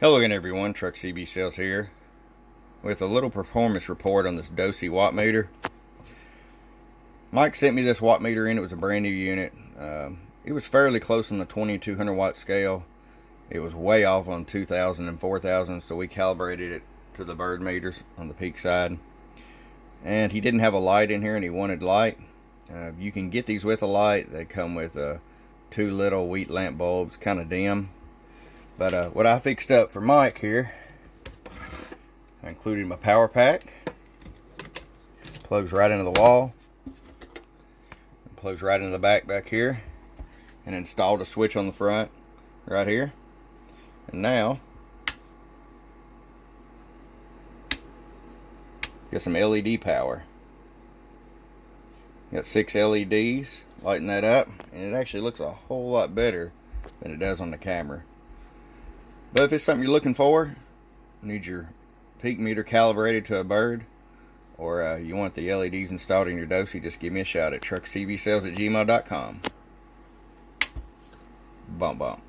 Hello again everyone, Truck CB Sales here with a little performance report on this Dosy watt meter. Mike sent me this watt meter in. It was a brand new unit. It was fairly close on the 2200 watt scale. It was way off on 2000 and 4000, so we calibrated it to the bird meters on the peak side. And he didn't have a light in here and he wanted light. You can get these with a light. They come with two little wheat lamp bulbs, kind of dim. But what I fixed up for Mike here, I included my power pack. Plugs right into the wall. Plugs right into the back here. And installed a switch on the front right here. And now, get some LED power. Got 6 LEDs lighting that up, and it actually looks a whole lot better than it does on the camera. But if it's something you're looking for, need your peak meter calibrated to a bird, or you want the LEDs installed in your Dosy, just give me a shout at truckcbsales@gmail.com. Bump bump.